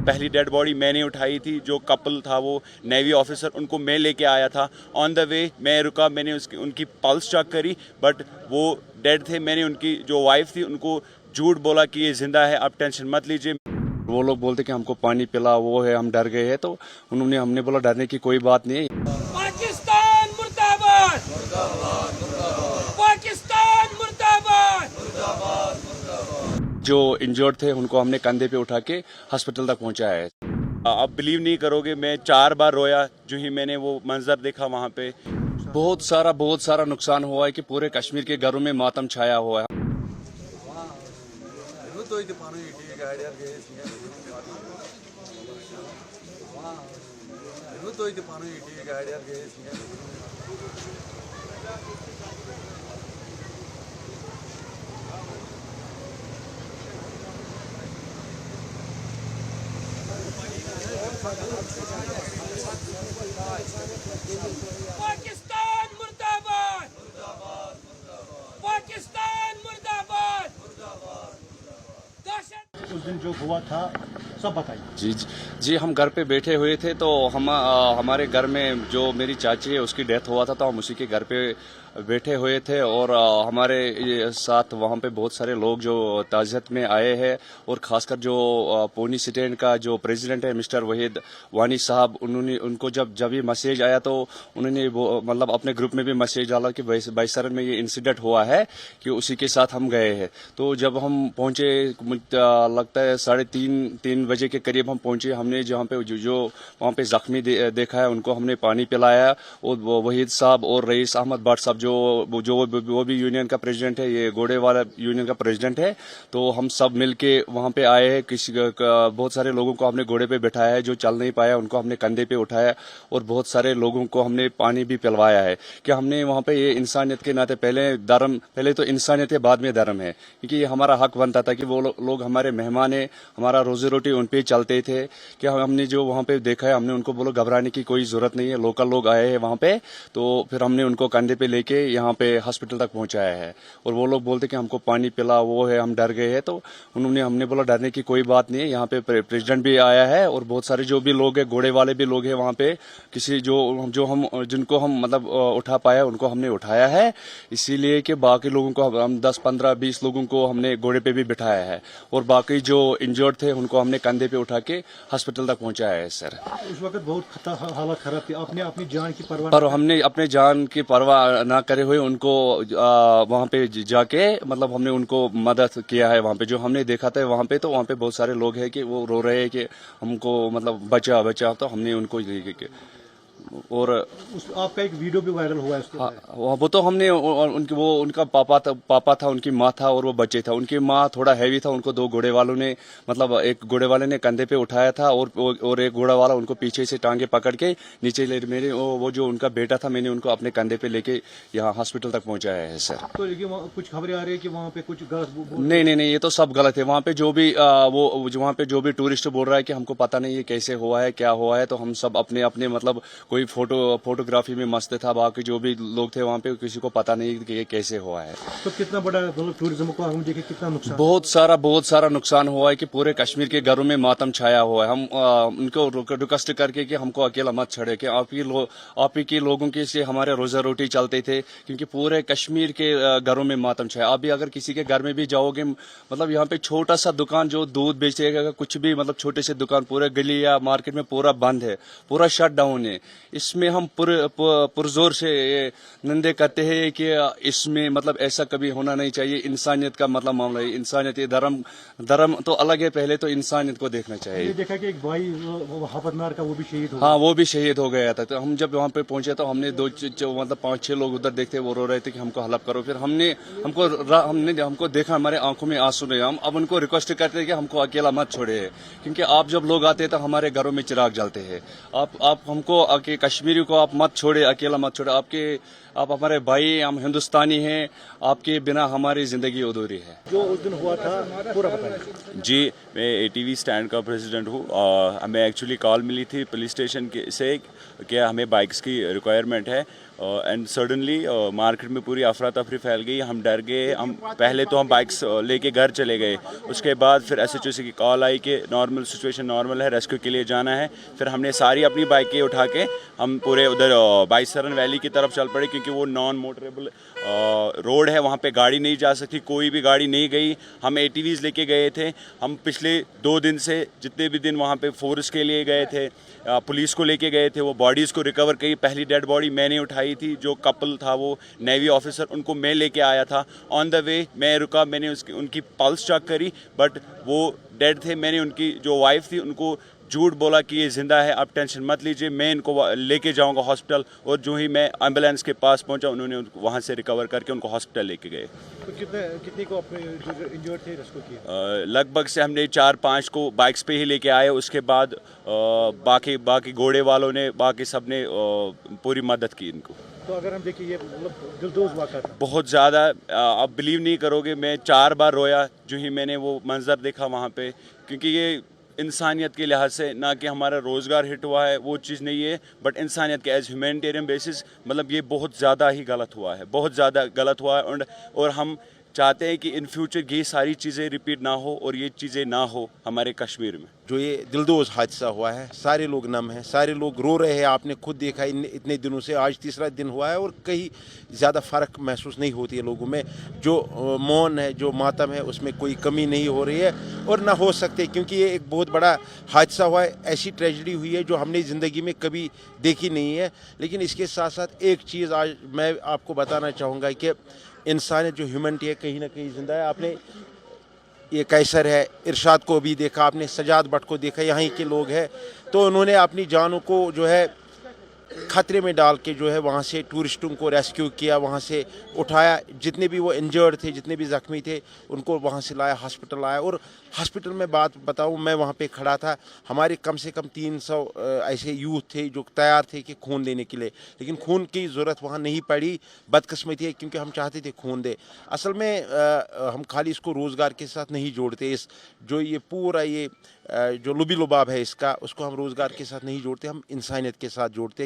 पहली dead body मैंने उठाई थी, जो कपल था वो नेवी ऑफिसर, उनको मैं लेके आया था। ऑन द वे मैं रुका, मैंने उनकी पल्स चेक करी, बट वो डेड थे। मैंने उनकी जो वाइफ थी उनको झूठ बोला कि ये जिंदा है, आप टेंशन मत लीजिए। वो लोग बोलते कि हमको पानी पिला, वो है, हम डर गए हैं। तो हमने बोला डरने की कोई बात नहीं है। पाकिस्तान मुर्दाबाद, पाकिस्तान मुर्दाबाद। जो इंजर्ड थे उनको हमने कंधे पे उठा के हॉस्पिटल तक पहुंचाया है। आप बिलीव नहीं करोगे, मैं 4 बार रोया जो ही मैंने वो मंजर देखा वहाँ पे। बहुत सारा नुकसान हुआ है कि पूरे कश्मीर के घरों में मातम छाया हुआ है। पाकिस्तान मुर्दाबाद, पाकिस्तान मुर्दाबाद। दहशत उस दिन जो हुआ था सब बताइए। जी, हम घर पे बैठे हुए थे तो हमारे घर में जो मेरी चाची है उसकी डेथ हुआ था, तो हम उसी के घर पे बैठे हुए थे। और हमारे साथ वहाँ पे बहुत सारे लोग जो ताज़ियत में आए हैं, और ख़ासकर जो पौनी स्टैंड का जो प्रेसिडेंट है मिस्टर वहीद वानी साहब, उनको जब ये मैसेज आया तो उन्होंने वो मतलब अपने ग्रुप में भी मैसेज डाला कि बाईसरन में ये इंसिडेंट हुआ है, कि उसी के साथ हम गए हैं। तो जब हम पहुंचे, लगता है 3:30 बजे के करीब हम पहुंचे। हमने जहाँ पे जो वहाँ पे जख्मी देखा है उनको हमने पानी पिलाया, और वहीद साहब और रईस अहमद भट्ट साहब वो भी यूनियन का प्रेसिडेंट है, ये घोड़े वाला यूनियन का प्रेसिडेंट है। तो हम सब मिलके वहाँ पे आए हैं। बहुत सारे लोगों को हमने घोड़े पे बिठाया है, जो चल नहीं पाया उनको हमने कंधे पे उठाया, और बहुत सारे लोगों को हमने पानी भी पिलवाया है। कि हमने वहाँ पे ये इंसानियत के नाते पहले तो इंसानियत है, बाद में धर्म है, क्योंकि ये हमारा हक बनता था कि वो लोग हमारे मेहमान है, हमारा रोजी रोटी उन पे चलते थे। कि हमने जो वहाँ पे देखा है, हमने उनको बोलो घबराने की कोई जरूरत नहीं है, लोकल लोग आए हैं वहाँ पे। तो फिर हमने उनको कंधे पे लेके यहाँ पे हॉस्पिटल तक पहुँचाया है। और वो लोग बोलते कि हमको पानी पिला, वो है, हम डर गए हैं। तो हमने बोला डरने की कोई बात नहीं है, यहाँ पे प्रेसिडेंट भी आया है, और बहुत सारे जो भी लोग हैं, घोड़े वाले भी लोग हैं वहाँ पे। जिनको हम मतलब उठा पाया उनको हमने उठाया है, इसीलिए कि बाकी लोगों को हम 10, 15, 20 लोगों को हमने घोड़े पे भी बिठाया है, और बाकी जो इंजर्ड थे उनको हमने कंधे पे उठा के हॉस्पिटल तक पहुंचाया है। सर, उस वक्त बहुत हालत खराब थी, आपने अपनी जान की परवाह पर हमने अपने जान की परवाह ना करे हुए उनको वहाँ पे जाके मतलब हमने उनको मदद किया है। वहाँ पे जो हमने देखा था वहाँ पे बहुत सारे लोग हैं कि वो रो रहे हैं कि हमको मतलब बचा, तो हमने उनको और आपका एक वीडियो भी वायरल हुआ है उसके हाँ, वो तो हमने उनका पापा था, उनकी माँ था, और वो बच्चे था। उनकी माँ थोड़ा हैवी था, उनको 2 घोड़े वालों ने मतलब एक घोड़े वाले ने कंधे पे उठाया था, और एक घोड़ा वाला उनको पीछे से टांगे पकड़ के नीचे ले मेरे वो जो उनका बेटा था, मैंने उनको अपने कंधे पे लेके यहाँ हॉस्पिटल तक पहुंचाया है। सर, तो कुछ खबरें आ रही है कि वहाँ पे कुछ गलत नहीं, ये तो सब गलत है। वहाँ पे वहाँ पे जो भी टूरिस्ट बोल रहा है कि हमको पता नहीं ये कैसे हुआ है, क्या हुआ है, तो हम सब अपने मतलब कोई फोटोग्राफी में मस्त था, बाकी जो भी लोग थे वहाँ पे किसी को पता नहीं कि ये कैसे हुआ है। तो कितना बड़ा टूरिज्म को हम देखें कितना नुकसान, बहुत सारा नुकसान हुआ है कि पूरे कश्मीर के घरों में मातम छाया हुआ है। हम उनको रिक्वेस्ट करके कि हमको अकेला मत छोड़े, कि आप ही के लोगों के से हमारे रोजा रोटी चलते थे, क्योंकि पूरे कश्मीर के घरों में मातम छाया। अभी अगर किसी के घर में भी जाओगे, मतलब यहाँ पे छोटा सा दुकान जो दूध बेचेगा, कुछ भी मतलब छोटे से दुकान पूरे गली या मार्केट में पूरा बंद है, पूरा शट डाउन है। इसमें हम पुरजोर से निंदे करते हैं कि इसमें मतलब ऐसा कभी होना नहीं चाहिए। इंसानियत का मतलब मामला है, इंसानियत, धर्म तो अलग है, पहले तो इंसानियत को देखना चाहिए। देखा कि एक भाई हाफतनार का वो भी शहीद हो गया। हाँ, वो भी शहीद हो गया था। तो हम जब वहाँ पे पहुंचे तो हमने मतलब 5-6 लोग उधर देखते, वो रो रहे थे कि हमको हेल्प करो। फिर हमको देखा, हमारे आंखों में आंसू नहीं। हम अब उनको रिक्वेस्ट करते हैं कि हमको अकेला मत छोड़े, क्योंकि आप जब लोग आते हैं तो हमारे घरों में चिराग जलते हैं। आप हमको कश्मीरी को आप मत छोड़े, अकेला मत छोड़े। آپ ہمارے بھائی، ہم ہندوستانی ہیں، آپ کے بنا ہماری زندگی ادھوری ہے. جو اس دن ہوا تھا پورا بتائیں. جی میں اے ٹی وی اسٹینڈ کا پریزیڈنٹ ہوں. ہمیں ایکچولی کال ملی تھی پولیس اسٹیشن سے کہ ہمیں بائکس کی ریکوائرمنٹ ہے اینڈ سڈنلی مارکیٹ میں پوری افراتفری پھیل گئی. ہم ڈر گئے. ہم پہلے تو ہم بائکس لے کے گھر چلے گئے. اس کے بعد پھر ایس ایچ او سی کی کال آئی کہ نارمل سچویشن نارمل ہے, ریسکیو کے لیے جانا ہے. پھر ہم نے ساری اپنی بائکیں اٹھا کے ہم پورے ادھر بائیسرن ویلی کی طرف چل پڑے کیونکہ وہ نان موٹریبل روڈ ہے, وہاں پہ گاڑی نہیں جا سکتی, کوئی بھی گاڑی نہیں گئی. ہم اے ٹی ویز لے کے گئے تھے. ہم پچھلے 2 دن سے جتنے بھی دن وہاں پہ فورس کے لیے گئے تھے, پولیس کو لے کے گئے تھے, وہ باڈیز کو ریکور کی. پہلی ڈیڈ باڈی میں نے اٹھائی تھی, جو کپل تھا وہ نیوی آفیسر, ان کو میں لے کے آیا تھا. آن دا وے میں رکا, میں نے ان کی پلس چیک کری بٹ وہ ڈیڈ تھے. میں نے ان کی جو وائف تھی ان کو جھوٹ بولا کہ یہ زندہ ہے, آپ ٹینشن مت لیجیے, میں ان کو لے کے جاؤں گا ہاسپٹل. اور جو ہی میں ایمبولینس کے پاس پہنچا انہوں نے وہاں سے ریکور کر کے ان کو ہاسپٹل لے کے گئے. کتنے کو اپنے انجرڈ تھے ریسکیو کیا؟ لگ بھگ سے ہم نے 4-5 کو بائکس پہ ہی لے کے آئے. اس کے بعد باقی گھوڑے والوں نے, باقی سب نے پوری مدد کی ان کو. تو اگر ہم دیکھیں یہ مطلب دلدوز واقعہ تھا بہت زیادہ. آپ بلیو نہیں کرو گے, میں 4 بار رویا جو ہی میں نے وہ منظر دیکھا وہاں پہ, کیونکہ یہ انسانیت کے لحاظ سے, نہ کہ ہمارا روزگار ہٹ ہوا ہے وہ چیز نہیں ہے, بٹ انسانیت کے ایز ہیومینیٹیرین بیسس مطلب یہ بہت زیادہ ہی غلط ہوا ہے, بہت زیادہ غلط ہوا ہے. اور ہم چاہتے ہیں کہ ان فیوچر یہ ساری چیزیں ریپیٹ نہ ہو اور یہ چیزیں نہ ہو ہمارے کشمیر میں. جو یہ دلدوز حادثہ ہوا ہے, سارے لوگ نم ہیں, سارے لوگ رو رہے ہیں. آپ نے خود دیکھا اتنے دنوں سے آج تیسرا دن ہوا ہے اور کہیں زیادہ فرق محسوس نہیں ہوتی ہے لوگوں میں. جو مون ہے, جو ماتم ہے, اس میں کوئی کمی نہیں ہو رہی ہے اور نہ ہو سکتے, کیونکہ یہ ایک بہت بڑا حادثہ ہوا ہے. ایسی ٹریجڈی ہوئی ہے جو ہم نے زندگی میں کبھی دیکھی نہیں ہے. لیکن اس کے ساتھ ساتھ ایک چیز آج میں آپ کو بتانا چاہوں گا کہ انسانیت جو ہیومنٹی ہے کہیں نہ کہیں زندہ ہے. آپ نے یہ کیسر ہے, ارشاد کو بھی دیکھا, آپ نے سجاد بٹ کو دیکھا, یہاں کے لوگ ہیں, تو انہوں نے اپنی جانوں کو جو ہے خطرے میں ڈال کے جو ہے وہاں سے ٹورسٹوں کو ریسکیو کیا, وہاں سے اٹھایا. جتنے بھی وہ انجرڈ تھے, جتنے بھی زخمی تھے, ان کو وہاں سے لایا, ہاسپٹل لایا. اور ہاسپٹل میں بات بتاؤں, میں وہاں پہ کھڑا تھا, ہمارے کم سے کم 300 ایسے یوتھ تھے جو تیار تھے کہ خون دینے کے لیے, لیکن خون کی ضرورت وہاں نہیں پڑی. بدقسمتی ہے کیونکہ ہم چاہتے تھے خون دے. اصل میں ہم خالی اس کو روزگار کے ساتھ نہیں جوڑتے, اس جو یہ پورا یہ جو لبی لباب ہے اس کا, اس کو ہم روزگار کے ساتھ نہیں جوڑتے, ہم انسانیت کے ساتھ جوڑتے.